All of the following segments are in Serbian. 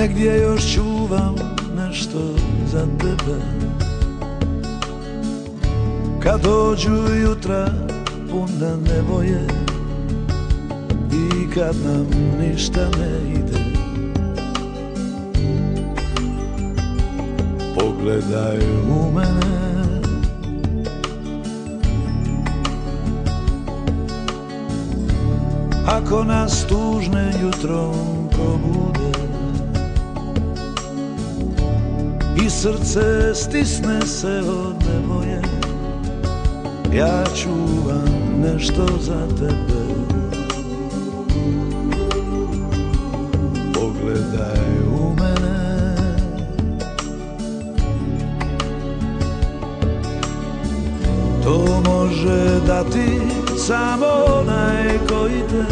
negdje još čuvam nešto za tebe. Kad dođu jutra puna nevoje i kad nam ništa ne ide, pogledaj u mene. Ako nas tužne jutrom probude i srce stisne se od nevoje, ja čuvam nešto za tebe. Pogledaj u mene. To može dati samo onaj koji te,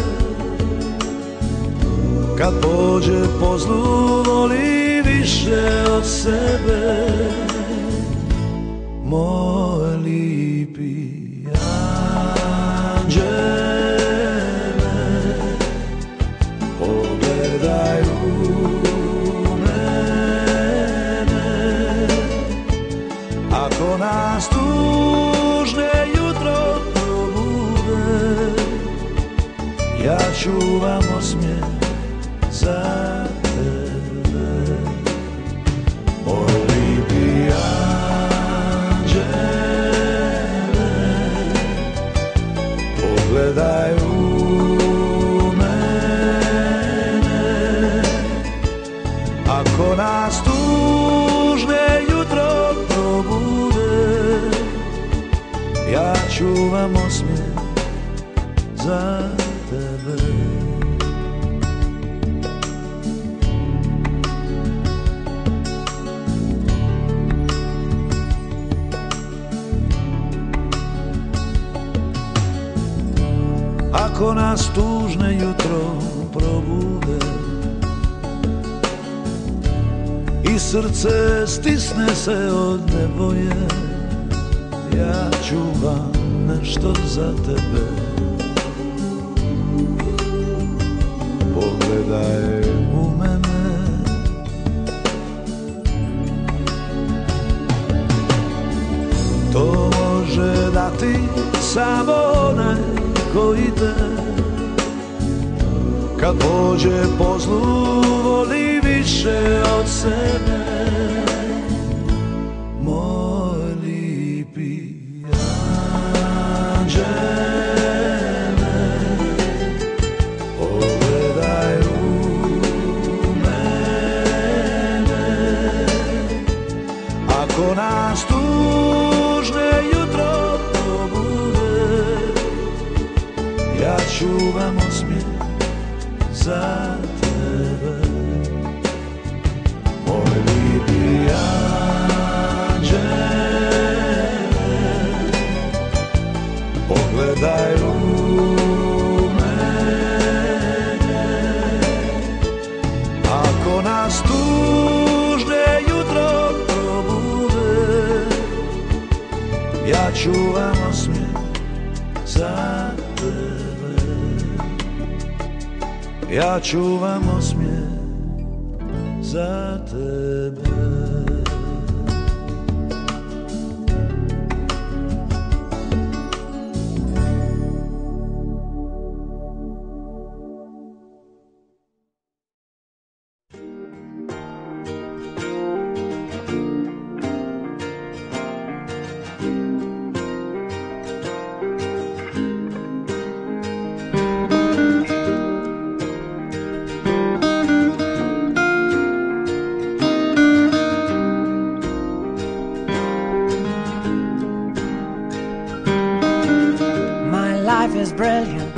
kad pođe po zlu, voli više od sebe. Moj lipi anđele, pogledaj u mene. Ako nas tužne jutro probude, ja čuvam osmijeh za tebe. Moj lipi anđele, pogledaj u mene. Ako nas tužne jutro probude, ja čuvam osmijeh za tebe. Ako nas tužne jutro probude i srce stisne se od nevoje, ja čuvam nešto za tebe. Pogledaj u mene. To može dati samo onaj koji te, kad pođe po zlu, voli više od sebe. Moj lipi anđele, pogledaj u mene. Ako nas tužne jutro probude, ja čuvam osmijeh za tebe. Moj lipi anđele, pogledaj u mene. Ako nas tužne jutro probude, ja čuvam osmijeh za tebe. Ja čuvam osmijeh za tebe. Life is brilliant.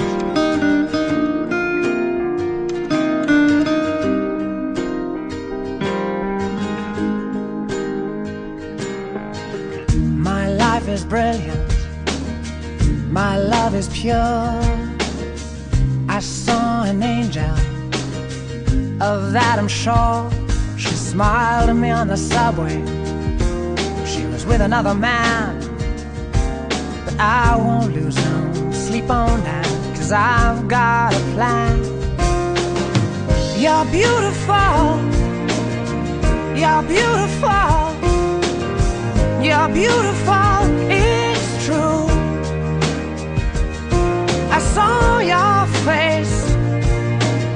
My life is brilliant. My love is pure. I saw an angel, of that I'm sure. She smiled at me on the subway. She was with another man, but I won't lose no sleep on that, 'cause I've got a plan. You're beautiful, beautiful, it's true. I saw your face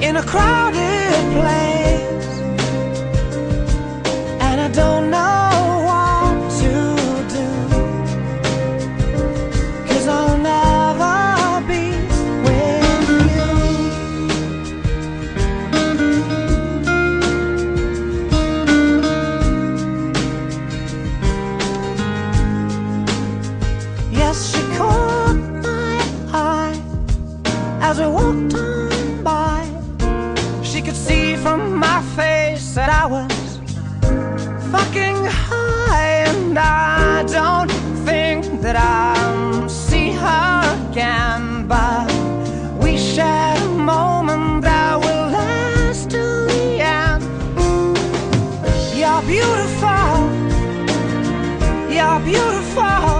in a crowded place, and I don't know what to do, 'cause I'll never be with you. Yes, she caught my eye as we walked on by. She could see from my face that I was fucking high, and I don't think that I'll see her again, but we shared a moment that will last till the end. You're beautiful, you're beautiful,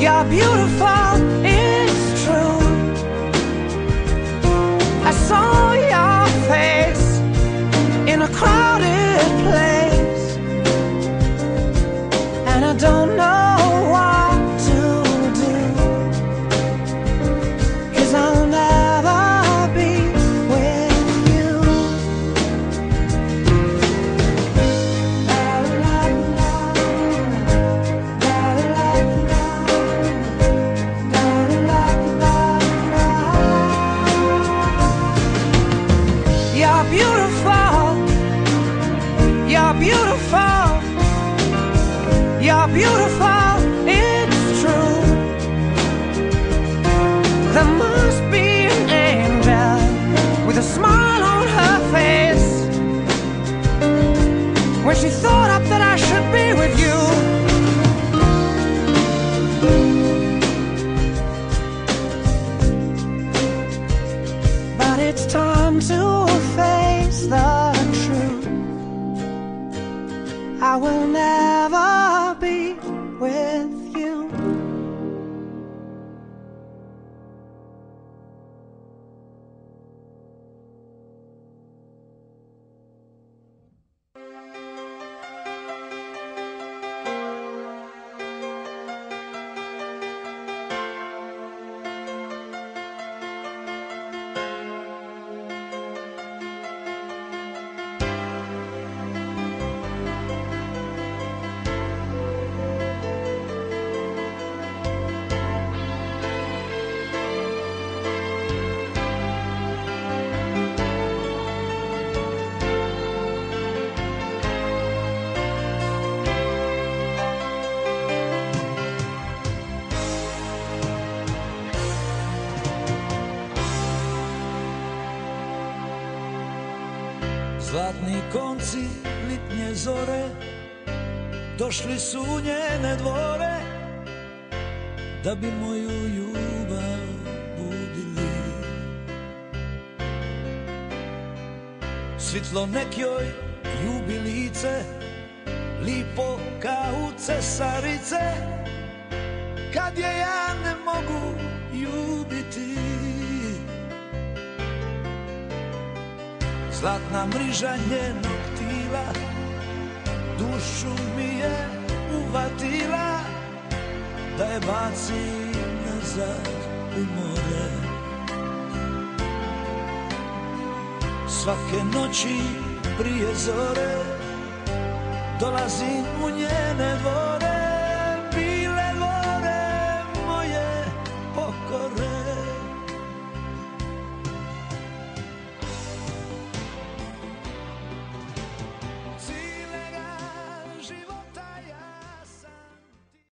you're beautiful, it's true. I saw your face in a crowded place, and I don't know what to do, 'cause I'll never be with you. La la la, la la la, la la la la. You're beautiful, you're beautiful, you're beautiful, it's true. There must be an angel with a smile on her face when she thought up that I should be with you. But it's time to face the truth. I will never be with you. Zlatni konci litnje zore došli su u njene dvore, da bi moju ljubav budili. Svitlo nekjoj ljubilice, lipo kao cesarice, kad je ja ne mogu ljubiti. Zlatna mriža njenog tila dušu mi je uvatila, da je bacim nazad u more. Svake noći prije zore dolazim u njene dvore,